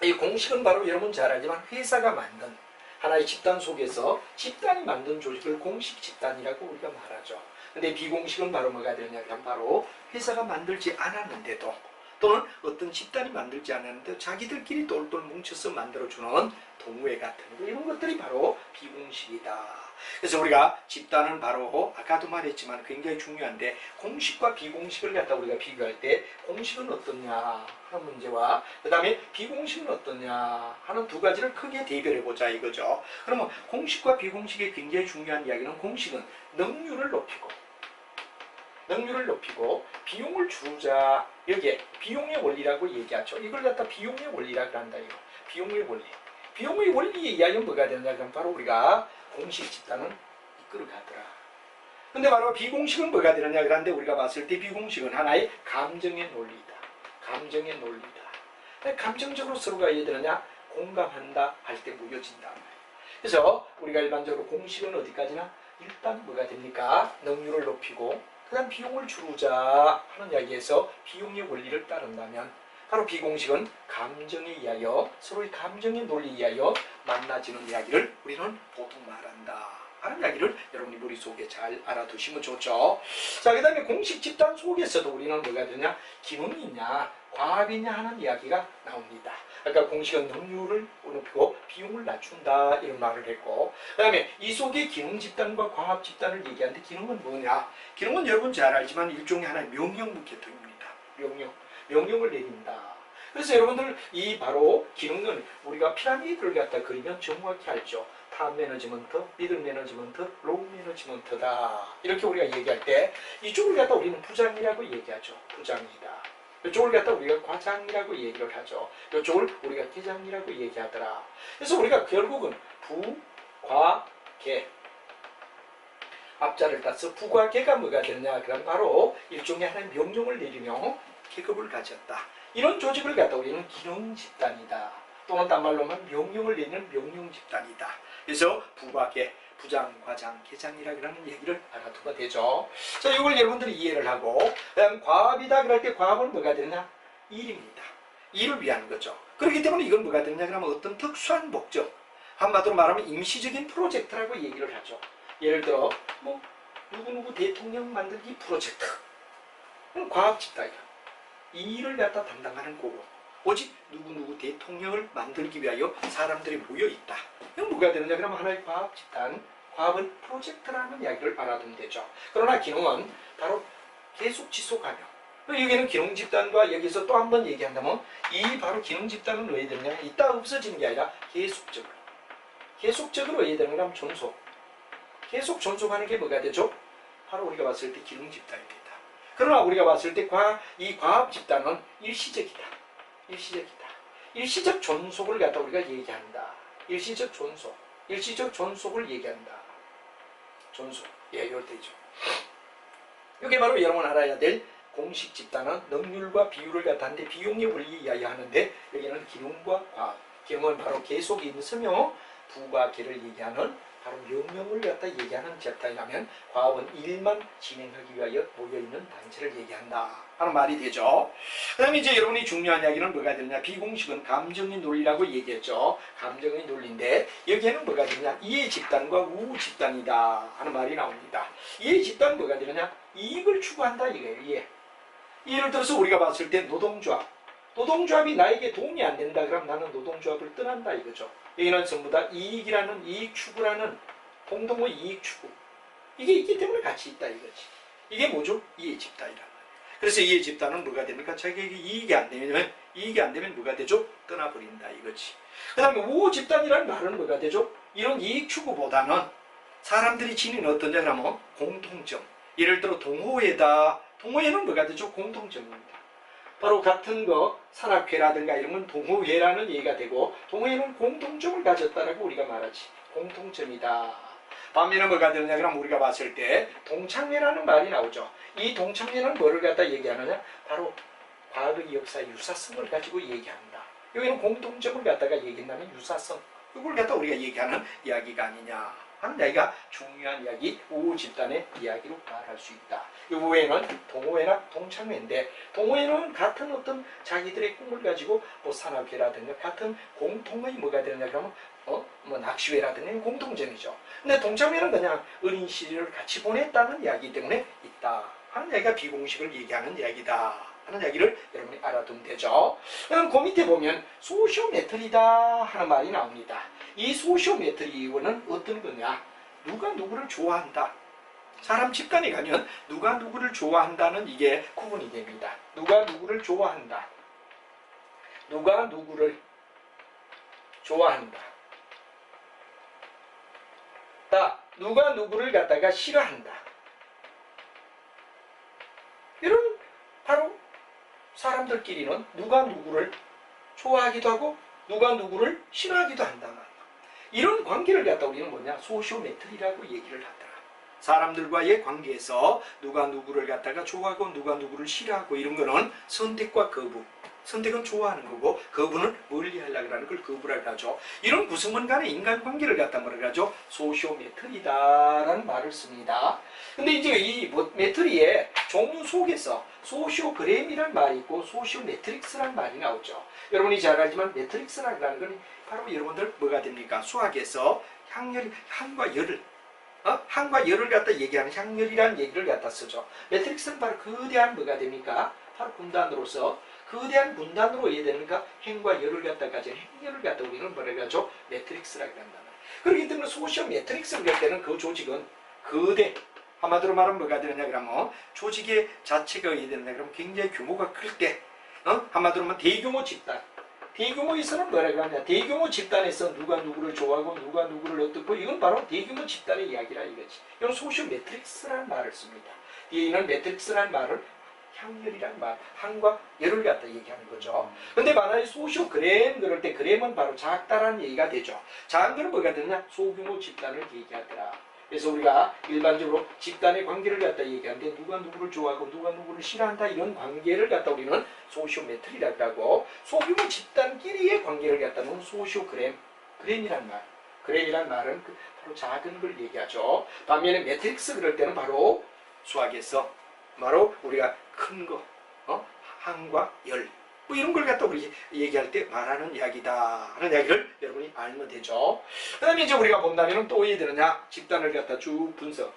이 공식은 바로 여러분 잘 알지만 회사가 만든 하나의 집단 속에서 집단이 만든 조직을 공식 집단이라고 우리가 말하죠. 근데 비공식은 바로 뭐가 되느냐 하면 바로 회사가 만들지 않았는데도, 또는 어떤 집단이 만들지 않았는데 자기들끼리 똘똘 뭉쳐서 만들어주는 동호회 같은 거, 이런 것들이 바로 비공식이다. 그래서 우리가 집단은 바로 아까도 말했지만 굉장히 중요한데, 공식과 비공식을 갖다 우리가 비교할 때 공식은 어떠냐 하는 문제와 그 다음에 비공식은 어떠냐 하는 두 가지를 크게 대별해보자 이거죠. 그러면 공식과 비공식의 굉장히 중요한 이야기는, 공식은 능률을 높이고 비용을 줄이자. 여기에 비용의 원리라고 얘기하죠. 이걸 갖다 비용의 원리라고 한다 이거. 비용의 원리에 의하여 뭐가 되느냐 그럼 바로 우리가 공식 집단은 이끌어가더라. 근데 바로 비공식은 뭐가 되느냐 그런데, 우리가 봤을 때 비공식은 하나의 감정의 논리다. 감정적으로 서로가 얘기되느냐 공감한다 할 때 모여진다. 그래서 우리가 일반적으로 공식은 어디까지나 일단 뭐가 됩니까? 능률을 높이고 그 다음 비용을 줄이자 하는 이야기에서 비용의 원리를 따른다면 바로 비공식은 감정에 의하여 서로의 감정의 논리에 의하여 만나지는 이야기를 우리는 보통 말한다 하는 이야기를 여러분이 머릿속에 잘 알아두시면 좋죠. 자, 그 다음에 공식 집단 속에서도 우리는 뭐가 되냐? 기능이냐 과합이냐 하는 이야기가 나옵니다. 그러니까 공식은 능률을 높이고 비용을 낮춘다 이런 말을 했고, 그 다음에 이 속에 기능 집단과 과합 집단을 얘기하는데 기능은 뭐냐? 기능은 여러분 잘 알지만 일종의 하나의 명령 계통입니다. 명령을 내린다. 그래서 여러분들 이 바로 기능은 우리가 피라미드를 갖다 그리면 정확히 알죠. 탑 매니지먼트, 미들 매니지먼트, 로우 매니지먼트다. 이렇게 우리가 얘기할 때 이쪽을 갖다 우리는 부장이라고 얘기하죠. 부장이다. 이쪽을 갖다 우리가 과장이라고 얘기를 하죠. 이쪽을 우리가 계장이라고 얘기하더라. 그래서 우리가 결국은 부, 과, 계 앞자를 따서 부과 계가 뭐가 되느냐? 그럼 바로 일종의 하나의 명령을 내리며 계급을 가졌다. 이런 조직을 갖다 우리는 기능 집단이다. 또는 딴 말로 하면 명령을 내리는 명령 집단이다. 그래서 부과 계, 부장, 과장, 계장이라 그러는 얘기를 알아두면 되죠. 자, 이걸 여러분들이 이해를 하고, 그다음 과합이다 그럴 때 과합은 뭐가 되느냐? 일입니다. 일을 위한 거죠. 그렇기 때문에 이건 뭐가 되느냐? 그러면 어떤 특수한 목적, 한마디로 말하면 임시적인 프로젝트라고 얘기를 하죠. 예를 들어 뭐 누구누구 대통령 만들기 프로젝트. 과합 집단이야. 이 일을 갖다 담당하는 거고, 오직 누구누구 대통령을 만들기 위하여 사람들이 모여있다. 이건 뭐가 되느냐? 그러면 하나의 과합 집단, 과합은 프로젝트라는 이야기를 알아두면 되죠. 그러나 기능은 바로 계속 지속하며, 여기는 기능 집단과 여기서 또 한 번 얘기한다면 이 바로 기능 집단은 왜 되느냐? 이따 없어지는 게 아니라 계속적으로 왜 되느냐? 그럼 존속. 계속 존속하는 게 뭐가 되죠? 바로 우리가 봤을 때 기능 집단입니다. 그러나 우리가 봤을 때 이 과합 집단은 일시적이다. 일시적 존속을 갖다 우리가 얘기한다. 일시적 존속을 얘기한다. 존속. 예, 이럴 때죠. 이게 바로 여러분 알아야 될 공식 집단은 능률과 비율을 갖다 하는데 비용의 원리에 의하여 하는데, 여기는 기능과 과합. 기능은 바로 계속 있으며 부과 계를 얘기하는 바로 명령을 갖다 얘기하는 집단이라면, 과업은 일만 진행하기 위하여 모여있는 단체를 얘기한다 하는 말이 되죠. 그 다음에 이제 여러분이 중요한 이야기는 뭐가 되느냐? 비공식은 감정의 논리라고 얘기했죠. 감정의 논리인데 여기에는 뭐가 되느냐? 이해 집단과 우호 집단이다 하는 말이 나옵니다. 이해 집단은 뭐가 되느냐? 이익을 추구한다 이거예요. 예를 들어서 우리가 봤을 때 노동조합이 나에게 도움이 안 된다 그럼 나는 노동조합을 떠난다 이거죠. 여기는 전부 다 이익이라는, 이익 추구라는 공동의 이익 추구, 이게 있기 때문에 같이 있다 이거지. 이게 뭐죠? 이해 집단이란 말이에요. 그래서 이해 집단은 뭐가 됩니까? 자기에게 이익이 안 되면 뭐가 되죠? 떠나버린다 이거지. 그 다음에 우호 집단이라는 말은 뭐가 되죠? 이런 이익 추구보다는 사람들이 지닌 어떠냐 그러면 공통점. 예를 들어 동호회다. 동호회는 뭐가 되죠? 공통점입니다. 바로 같은 거 산악회라든가 이런 건 동호회라는 얘기가 되고, 동호회는 공통점을 가졌다라고 우리가 말하지. 공통점이다. 반면에 뭐가 되느냐 그럼 우리가 봤을 때 동창회라는 말이 나오죠. 이 동창회는 뭐를 갖다 얘기하느냐? 바로 과거의 역사 유사성을 가지고 얘기한다. 여기는 공통점을 갖다가 얘기한다면 유사성, 이걸 갖다 우리가 얘기하는 이야기가 아니냐 하는 이야기가 중요한 이야기, 우호 집단의 이야기로 말할 수 있다. 이 우호회는 동호회나 동창회인데, 동호회는 같은 어떤 자기들의 꿈을 가지고 뭐 산악회라든가 같은 공통의 뭐가 되느냐 그러면 뭐 낚시회라든가 공통점이죠. 근데 동창회는 그냥 어린 시절을 같이 보냈다는 이야기 때문에 있다 하는 이야기가 비공식을 얘기하는 이야기다 하는 이야기를 여러분이 알아두면 되죠. 그럼 그 밑에 보면 소시오메트리다 하는 말이 나옵니다. 이 소시오메트리는 어떤 거냐? 누가 누구를 좋아한다. 사람 집단에 가면 누가 누구를 좋아한다는 이게 구분이 됩니다. 누가 누구를 좋아한다. 누가 누구를 좋아한다. 누가 누구를 갖다가 싫어한다. 이런 바로 사람들끼리는 누가 누구를 좋아하기도 하고 누가 누구를 싫어하기도 한다. 이런 관계를 갖다 우리는 뭐냐? 소시오메트리라고 얘기를 하더라. 사람들과의 관계에서 누가 누구를 갖다가 좋아하고 누가 누구를 싫어하고 이런 거는 선택과 거부, 선택은 좋아하는 거고 거부는 멀리 하려고 하는 걸 거부라고 하죠. 이런 구성원 간의 인간관계를 갖다 뭐라고 하죠? 소시오메트리다라는 말을 씁니다. 근데 이제 이 메트리의 종류 속에서 소시오그램이라는 말이 있고 소시오매트릭스라는 말이 나오죠. 여러분이 잘 알지만 매트릭스라는 건 바로 여러분들 뭐가 됩니까? 수학에서 향과 열을 향과 열을 갖다 얘기하는 향열이라는 얘기를 갖다 쓰죠. 매트릭스는 바로 거대한 뭐가 됩니까? 바로 분단으로서 거대한 분단으로 이해되니까 행과 열을 갖다 가진 행열을 갖다 우리는 뭐라고 하죠? 매트릭스라고 한다. 그렇기 때문에 소시오 매트릭스를 할 때는 그 조직은 거대, 한마디로 말하면 뭐가 되느냐 그러면 조직의 자체가 이해되느냐 그러면 굉장히 규모가 클 때, 한마디로 말하면 대규모 집단. 대규모에서는 뭐라고 하냐? 대규모 집단에서 누가 누구를 좋아하고 누가 누구를 어떻고 이건 바로 대규모 집단의 이야기라 이거지. 이건 소시오 매트릭스라는 말을 씁니다. 이는 매트릭스라는 말을 향열이란 말, 향과 열을 갖다 얘기하는 거죠. 근데 만약에 소시오 그램 그럴 때 그램은 바로 작다라는 얘기가 되죠. 작은 거는 뭐가 되느냐? 소규모 집단을 얘기하더라. 그래서 우리가 일반적으로 집단의 관계를 갖다 얘기하는데 누가 누구를 좋아하고 누가 누구를 싫어한다 이런 관계를 갖다 우리는 소시오메트리라고 하고 소규모 집단끼리의 관계를 갖다는 소시오그램, 그램이란 말. 그램이란 말은 바로 작은 걸 얘기하죠. 반면에 매트릭스 그럴 때는 바로 수학에서 바로 우리가 큰 거, 항과 열, 뭐 이런 걸 갖다 우리 얘기할 때 말하는 이야기다 하는 이야기를 여러분이 알면 되죠. 그 다음에 이제 우리가 본다면 또 어디 되느냐? 집단을 갖다 쭉 분석.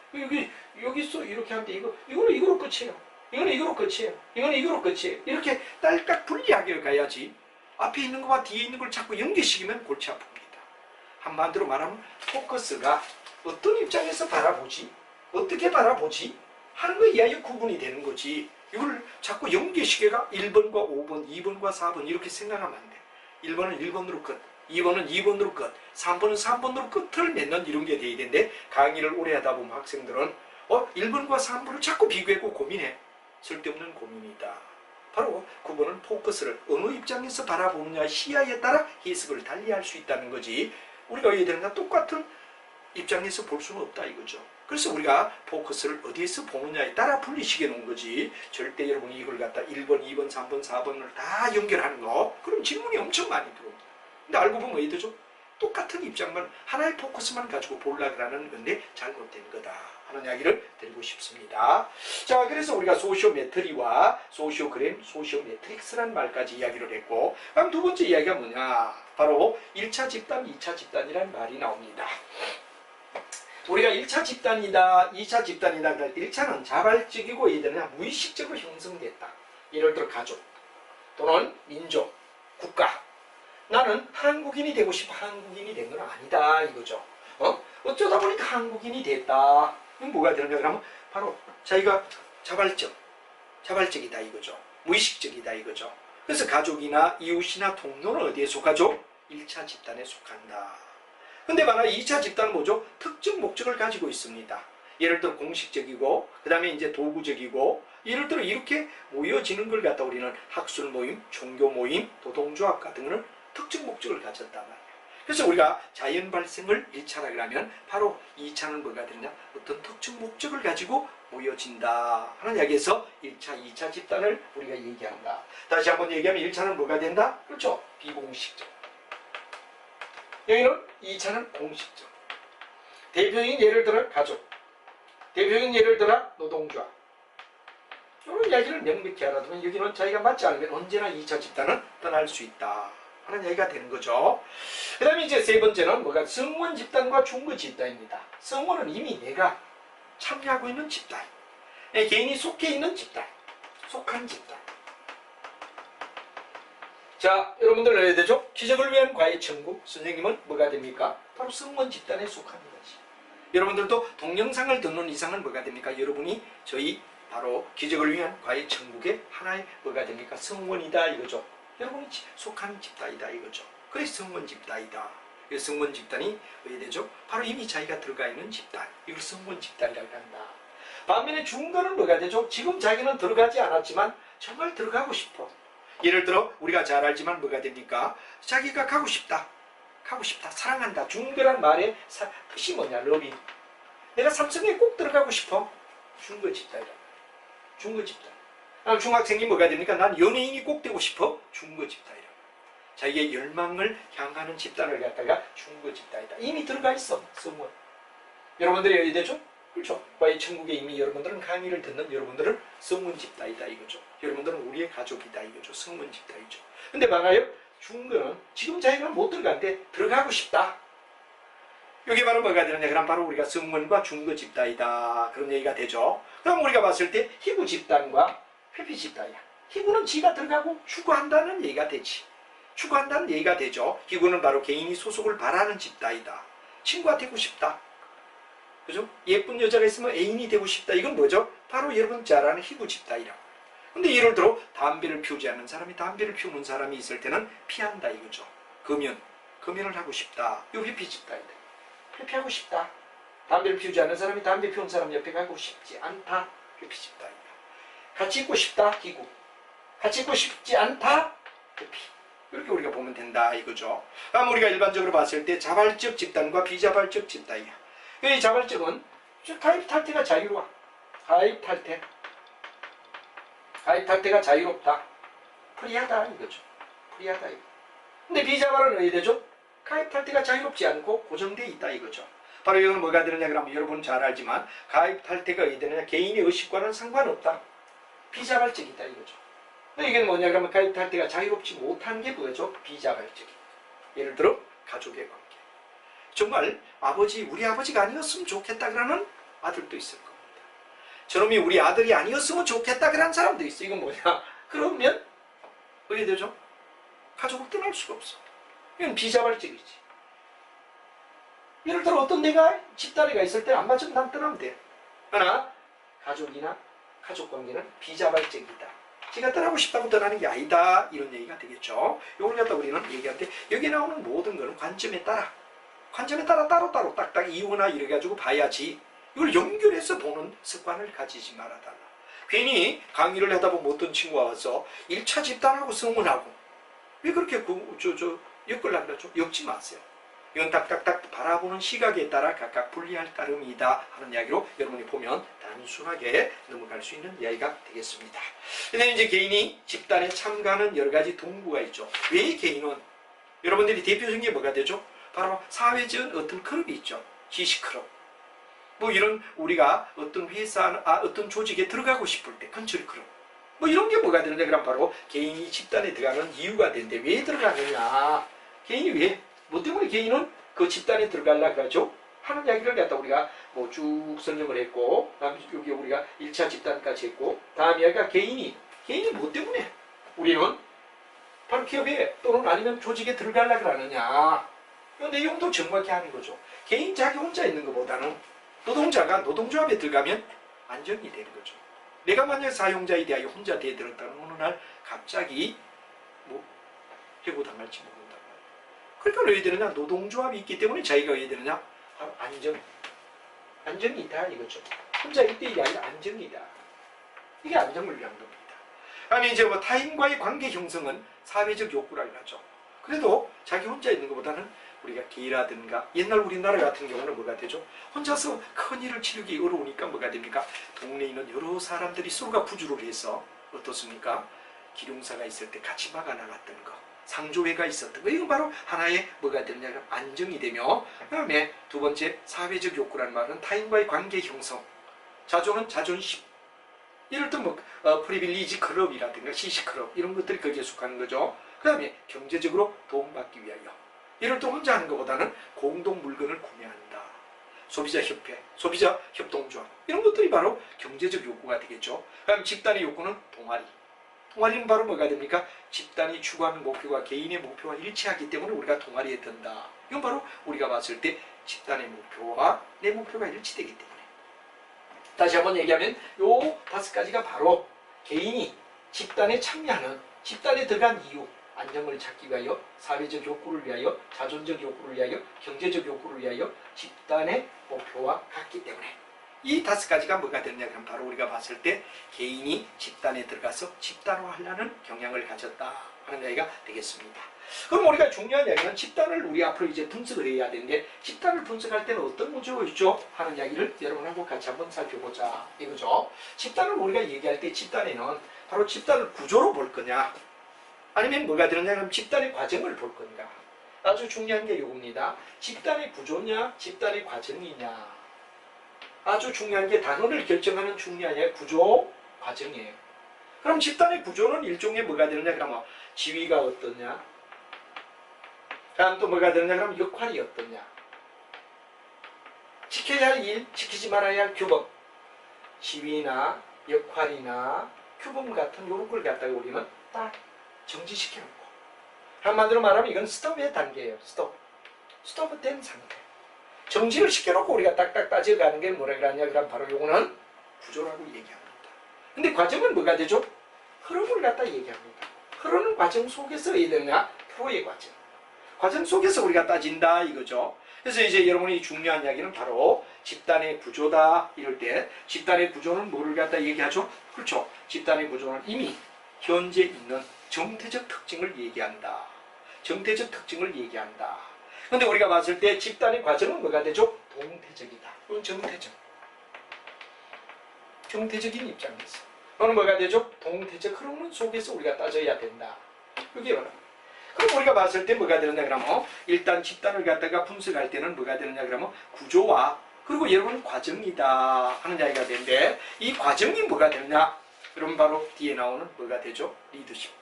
여기서 이렇게 하는데 이거는 이거로 끝이에요. 이거는 이거로 끝이에요. 이거는 이거로 끝이에요. 이렇게 딸깍 분리하게 가야지. 앞에 있는 것과 뒤에 있는 걸 자꾸 연계시키면 골치 아픕니다. 한마디로 말하면 포커스가 어떤 입장에서 바라보지? 어떻게 바라보지? 하는 거에 의하여 구분이 되는 거지. 이걸 자꾸 연계시계가 1번과 5번, 2번과 4번 이렇게 생각하면 안 돼. 1번은 1번으로 끝, 2번은 2번으로 끝, 3번은 3번으로 끝을 맺는 이런 게 돼야 되는데 강의를 오래 하다 보면 학생들은 1번과 3번을 자꾸 비교하고 고민해. 쓸데없는 고민이다. 바로 9번은 포커스를 어느 입장에서 바라보느냐 시야에 따라 해석을 달리할 수 있다는 거지. 우리가 얘들은 똑같은 입장에서 볼 수는 없다 이거죠. 그래서 우리가 포커스를 어디에서 보느냐에 따라 분리시켜 놓은 거지. 절대 여러분이 이걸 갖다 1번, 2번, 3번, 4번을 다 연결하는 거 그럼 질문이 엄청 많이 들어옵니다. 근데 알고 보면 어디 되죠? 똑같은 입장만 하나의 포커스만 가지고 보려고 하는 건데 잘못된 거다 하는 이야기를 드리고 싶습니다. 자, 그래서 우리가 소시오메트리와 소시오그램, 소시오매트릭스라는 말까지 이야기를 했고 그럼 두 번째 이야기가 뭐냐? 바로 1차 집단, 2차 집단이라는 말이 나옵니다. 우리가 1차 집단이다, 2차 집단이다. 1차는 자발적이고 이들은 무의식적으로 형성됐다. 예를 들어 가족 또는 민족, 국가. 나는 한국인이 되고 싶어 한국인이 된 건 아니다 이거죠. 어쩌다 보니까 한국인이 됐다. 이건 뭐가 되느냐 그러면 바로 자기가 자발적이다 이거죠. 무의식적이다 이거죠. 그래서 가족이나 이웃이나 동료는 어디에 속하죠? 1차 집단에 속한다. 근데 만약 2차 집단은 뭐죠? 특정 목적을 가지고 있습니다. 예를 들어 공식적이고 그 다음에 이제 도구적이고 예를 들어 이렇게 모여지는 걸 갖다 우리는 학술 모임, 종교 모임, 노동조합 같은 거는 특정 목적을 가졌단 말이에요. 그래서 우리가 자연 발생을 1차라 하면 바로 2차는 뭐가 되느냐? 어떤 특정 목적을 가지고 모여진다 하는 이야기에서 1차, 2차 집단을 우리가 얘기한다. 다시 한번 얘기하면 1차는 뭐가 된다? 그렇죠? 비공식적. 여기는 2차는 공식적. 대표적인 예를 들어 가족, 대표적인 예를 들어 노동조합. 이런 이야기를 명백히 알아두면 여기는 자기가 맞지 않으면 언제나 2차 집단은 떠날 수 있다 하는 얘기가 되는 거죠. 그 다음에 이제 세 번째는 뭐가 성원 집단과 중거 집단입니다. 성원은 이미 내가 참여하고 있는 집단, 개인이 속해 있는 집단, 속한 집단. 자, 여러분들 알아야 되죠? 기적을 위한 과외 천국 선생님은 뭐가 됩니까? 바로 성원 집단에 속하는 거지. 여러분들도 동영상을 듣는 이상은 뭐가 됩니까? 여러분이 저희 바로 기적을 위한 과외 천국의 하나의 뭐가 됩니까? 성원이다 이거죠. 여러분이 속한 집단이다 이거죠. 그래서 성원 집단이다. 성원 집단이 왜 되죠? 바로 이미 자기가 들어가 있는 집단. 이걸 성원 집단이라고 한다. 반면에 중간은 뭐가 되죠? 지금 자기는 들어가지 않았지만 정말 들어가고 싶어. 예를 들어 우리가 잘 알지만 뭐가 됩니까? 자기가 가고 싶다. 가고 싶다. 사랑한다. 중거란 말의 뜻이 뭐냐? 러빙. 내가 삼성에 꼭 들어가고 싶어. 중거 집단이다. 중거 집단. 중학생이 뭐가 됩니까? 난 연예인이 꼭 되고 싶어. 중거 집단이라고. 자기의 열망을 향하는 집단을 갖다가 중거 집단이다. 이미 들어가 있어. 성원. 여러분들이 의대죠? 그렇죠. 과연 천국에 이미 여러분들은 강의를 듣는 여러분들은 성문 집단이다 이거죠. 여러분들은 우리의 가족이다 이거죠. 성문 집단이죠. 근데 봐봐요. 중거는 지금 자기가 못 들어간데 들어가고 싶다. 이게 바로 뭐가 되느냐? 그럼 바로 우리가 성문과 중거 집단이다. 그런 얘기가 되죠. 그럼 우리가 봤을 때 희구 집단과 회피 집단이야. 희구는 지가 들어가고 추구한다는 얘기가 되지. 추구한다는 얘기가 되죠. 희구는 바로 개인이 소속을 바라는 집단이다. 친구가 되고 싶다. 그죠? 예쁜 여자가 있으면 애인이 되고 싶다. 이건 뭐죠? 바로 여러분 잘 아는 희구 집단이라고. 근데 예를 들어 담배를 피우지 않는 사람이 담배를 피우는 사람이 있을 때는 피한다 이거죠. 금연을 하고 싶다. 이거 회피 집단이다. 회피하고 싶다. 담배를 피우지 않는 사람이 담배 피우는 사람 옆에 가고 싶지 않다. 회피 집단이다. 같이 있고 싶다. 희구. 같이 있고 싶지 않다. 회피. 이렇게 우리가 보면 된다 이거죠. 그럼 우리가 일반적으로 봤을 때 자발적 집단과 비자발적 집단이야. 이 자발적은 가입 탈퇴가 자유로워. 가입 탈퇴가 자유롭다. 프리하다 이거죠. 프리하다 이거. 근데 비자발은 왜 되죠? 가입 탈퇴가 자유롭지 않고 고정되어 있다 이거죠. 바로 이거는 뭐가 되느냐 그러면 여러분 잘 알지만 가입 탈퇴가 왜 되느냐 개인의 의식과는 상관없다. 비자발적이다 이거죠. 이게 뭐냐 그러면 가입 탈퇴가 자유롭지 못한 게 뭐죠? 비자발적이. 예를 들어 가족의 관계. 정말 우리 아버지가 아니었으면 좋겠다 그러는 아들도 있을 겁니다. 저놈이 우리 아들이 아니었으면 좋겠다 그러는 사람도 있어. 이건 뭐냐? 그러면 어떻게 되죠? 가족을 떠날 수가 없어. 이건 비자발적이지. 예를 들어 어떤 내가 집다리가 있을 때 안 맞으면 난 떠나면 돼. 그러나 가족이나 가족관계는 비자발적이다. 지가 떠나고 싶다고 떠나는 게 아니다. 이런 얘기가 되겠죠. 이걸 갖다 우리는 얘기할 때 여기 나오는 모든 것은 관점에 따라 따로따로 딱딱 이유나 이래가지고 봐야지. 이걸 연결해서 보는 습관을 가지지 말아달라. 괜히 강의를 하다 보면 어떤 친구가 와서 1차 집단하고 성문하고 왜 그렇게 엮으려고 그러죠? 엮지 마세요. 이건 딱딱딱 바라보는 시각에 따라 각각 분리할 따름이다 하는 이야기로 여러분이 보면 단순하게 넘어갈 수 있는 이야기가 되겠습니다. 근데 이제 개인이 집단에 참가하는 여러 가지 동구가 있죠. 왜 개인은 여러분들이 대표적인 게 뭐가 되죠? 바로 사회적 어떤 클럽이 있죠. 지식클럽. 뭐 이런 우리가 어떤 회사, 어떤 조직에 들어가고 싶을 때 컨트롤클럽. 뭐 이런 게 뭐가 되는데 그럼 바로 개인이 집단에 들어가는 이유가 되는데 왜 들어가느냐. 개인이 왜? 뭐 때문에 개인은 그 집단에 들어가려고 하죠? 하는 이야기를 갖다 우리가 뭐 쭉 설명을 했고 다음 여기 우리가 1차 집단까지 했고 다음 이야기가 개인이 뭐 때문에 우리는 바로 기업에 또는 아니면 조직에 들어가려고 하느냐. 이 내용도 정확히 하는 거죠. 개인 자기 혼자 있는 것보다는 노동자가 노동조합에 들어가면 안정이 되는 거죠. 내가 만약 사용자에 대하여 혼자 대들었다는 어느 날 갑자기 뭐 해고당할지 모른다. 그러니까 왜 되느냐? 노동조합이 있기 때문에 자기가 왜 되느냐? 바로 안정이 있다 이거죠. 혼자 있을 때 이게 아니라 안정이다. 이게 안정을 위한 겁니다. 아니 이제 뭐 타인과의 관계 형성은 사회적 욕구라고 하죠. 그래도 자기 혼자 있는 것보다는 우리가 기라든가 옛날 우리나라 같은 경우는 뭐가 되죠? 혼자서 큰 일을 치르기 어려우니까 뭐가 됩니까? 동네에 있는 여러 사람들이 서로가 부주를 해서 어떻습니까? 기룡사가 있을 때 같이 막아 나갔던 거, 상조회가 있었던 거, 이건 바로 하나의 뭐가 되느냐 안정이 되며, 그 다음에 두 번째 사회적 욕구라는 말은 타인과의 관계 형성, 자조는 자존심. 예를 들면 프리빌리지 클럽이라든가 시시 클럽 이런 것들이 거기에 속하는 거죠. 그 다음에 경제적으로 도움받기 위하여. 이를 또 혼자 하는 것보다는 공동 물건을 구매한다. 소비자협회, 소비자협동조합 이런 것들이 바로 경제적 욕구가 되겠죠. 그다음 집단의 욕구는 동아리. 동아리는 바로 뭐가 됩니까? 집단이 추구하는 목표가 개인의 목표와 일치하기 때문에 우리가 동아리에 든다. 이건 바로 우리가 봤을 때 집단의 목표와 내 목표가 일치되기 때문에. 다시 한번 얘기하면 요 5가지가 바로 개인이 집단에 참여하는, 집단에 들어간 이유, 안정을 찾기 위하여, 사회적 욕구를 위하여, 자존적 욕구를 위하여, 경제적 욕구를 위하여 집단의 목표와 같기 때문에 이 5가지가 뭐가 되느냐 그럼 바로 우리가 봤을 때 개인이 집단에 들어가서 집단화하려는 경향을 가졌다 하는 이야기가 되겠습니다. 그럼 우리가 중요한 이야기는 집단을 우리 앞으로 이제 분석을 해야 되는데 집단을 분석할 때는 어떤 문제가 있죠? 하는 이야기를 여러분하고 같이 한번 살펴보자 이거죠. 집단을 우리가 얘기할 때 집단에는 바로 집단을 구조로 볼 거냐, 아니면 뭐가 되느냐 그럼 집단의 과정을 볼 건가. 아주 중요한 게 이겁니다. 집단의 구조냐 집단의 과정이냐. 아주 중요한 게 단어를 결정하는 중요한 게 구조 과정이에요. 그럼 집단의 구조는 일종의 뭐가 되느냐 그러면 지위가 어떠냐, 다음 또 뭐가 되느냐 그러면 역할이 어떠냐, 지켜야 할 일, 지키지 말아야 할 규범, 지위나 역할이나 규범 같은 이런 걸 갖다가 우리는 딱 정지시켜놓고, 한마디로 말하면 이건 스톱의 단계예요. 스톱된 상태. 정지를 시켜놓고 우리가 딱딱 따져가는 게 뭐라 그러냐 그러면 바로 요거는 구조라고 얘기합니다. 근데 과정은 뭐가 되죠? 흐름을 갖다 얘기합니다. 흐르는 과정 속에서 해야 되느냐? 표의 과정. 과정 속에서 우리가 따진다 이거죠. 그래서 이제 여러분이 중요한 이야기는 바로 집단의 구조다 이럴 때, 집단의 구조는 뭐를 갖다 얘기하죠? 그렇죠. 집단의 구조는 이미 현재 있는 정태적 특징을 얘기한다. 정태적 특징을 얘기한다. 근데 우리가 봤을 때 집단의 과정은 뭐가 되죠? 동태적이다. 이건 정태적인 입장에서. 그건 뭐가 되죠? 동태적 흐름 속에서 우리가 따져야 된다. 그게 바로. 그럼 우리가 봤을 때 뭐가 되느냐 그러면 일단 집단을 갖다가 분석할 때는 뭐가 되느냐 그러면 구조와 그리고 여러분 과정이다 하는 이야기가 되는데, 이 과정이 뭐가 되느냐 그럼 바로 뒤에 나오는 뭐가 되죠? 리더십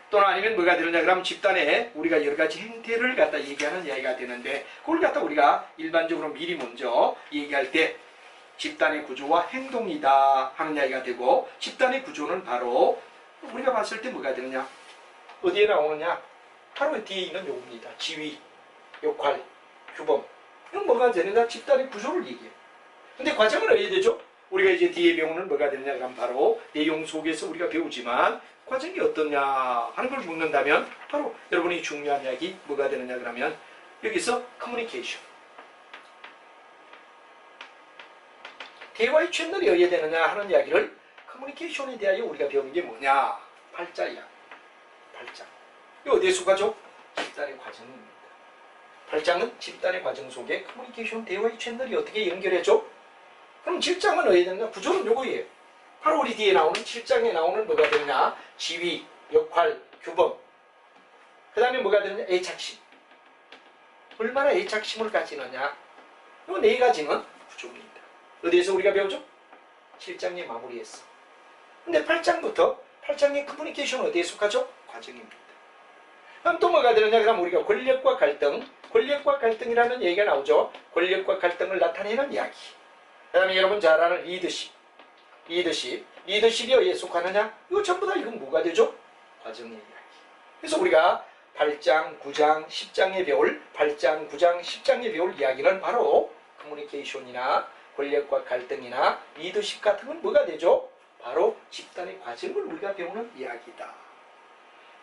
또는 아니면 뭐가 되느냐 그러면 집단에 우리가 여러 가지 행태를 갖다 얘기하는 이야기가 되는데, 그걸 갖다 우리가 일반적으로 미리 먼저 얘기할 때 집단의 구조와 행동이다 하는 이야기가 되고, 집단의 구조는 바로 우리가 봤을 때 뭐가 되느냐, 어디에 나오느냐, 바로 뒤에 있는 요겁니다. 지위, 역할, 규범. 이건 뭐가 되느냐, 집단의 구조를 얘기해요. 근데 과정은 어디에 되죠? 우리가 이제 뒤에 배우는 뭐가 되느냐 그러면 바로 내용 속에서 우리가 배우지만 과정이 어떠냐 하는 걸 묻는다면 바로 여러분이 중요한 이야기 뭐가 되느냐 그러면 여기서 커뮤니케이션, 대화의 채널이 어디에 되느냐 하는 이야기를, 커뮤니케이션에 대하여 우리가 배우는 게 뭐냐, 팔자야. 팔자. 이거 어디에 속하죠? 집단의 과정입니다. 팔자는 집단의 과정 속에 커뮤니케이션, 대화의 채널이 어떻게 연결해줘? 그럼 7장은 어디에 되느냐? 구조는 요거예요. 바로 우리 뒤에 나오는 7장에 나오는 뭐가 되느냐? 지위, 역할, 규범. 그 다음에 뭐가 되느냐? 애착심. 얼마나 애착심을 가지느냐? 요 네 가지는 구조입니다. 어디에서 우리가 배우죠? 7장에 마무리했어. 근데 8장의 커뮤니케이션은 어디에 속하죠? 과정입니다. 그럼 또 뭐가 되느냐? 그럼 우리가 권력과 갈등이라는 얘기가 나오죠. 권력과 갈등을 나타내는 이야기. 그 다음에 여러분 잘 아는 리더십이 어디에 속하느냐? 이거 전부 다 이건 뭐가 되죠? 과정의 이야기. 그래서 우리가 8장, 9장, 10장에 배울 8장, 9장, 10장에 배울 이야기는 바로 커뮤니케이션이나 권력과 갈등이나 리더십 같은 건 뭐가 되죠? 바로 집단의 과정을 우리가 배우는 이야기다.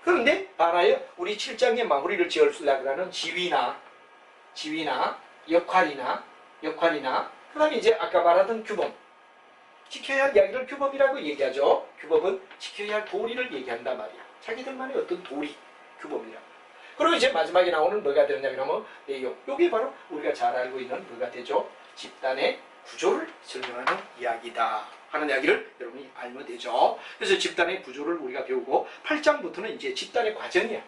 그런데 알아요? 우리 7장의 마무리를 지으려고 하는 지위나 역할이나 그 다음에 이제 아까 말하던 규범, 지켜야 할 이야기를 규범이라고 얘기하죠. 규범은 지켜야 할 도리를 얘기한단 말이야. 자기들만의 어떤 도리, 규범이라고. 그리고 이제 마지막에 나오는 뭐가 되느냐 그러면 내용. 이게 바로 우리가 잘 알고 있는 뭐가 되죠? 집단의 구조를 설명하는 이야기다 하는 이야기를 여러분이 알면 되죠. 그래서 집단의 구조를 우리가 배우고 8장부터는 이제 집단의 과정이야.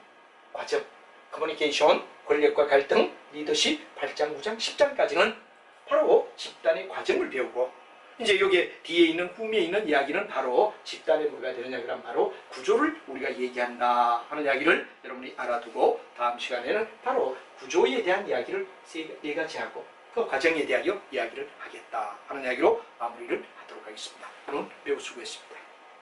과정. 커뮤니케이션, 권력과 갈등, 리더십, 8장, 9장, 10장까지는 바로 집단의 과정을 배우고, 이제 여기 뒤에 있는 후미에 있는 이야기는 바로 집단의 뭐가 되느냐 그러면 바로 구조를 우리가 얘기한다 하는 이야기를 여러분이 알아두고, 다음 시간에는 바로 구조에 대한 이야기를 네 가지 하고 그 과정에 대하여 이야기를 하겠다 하는 이야기로 마무리를 하도록 하겠습니다. 오늘 매우 수고했습니다.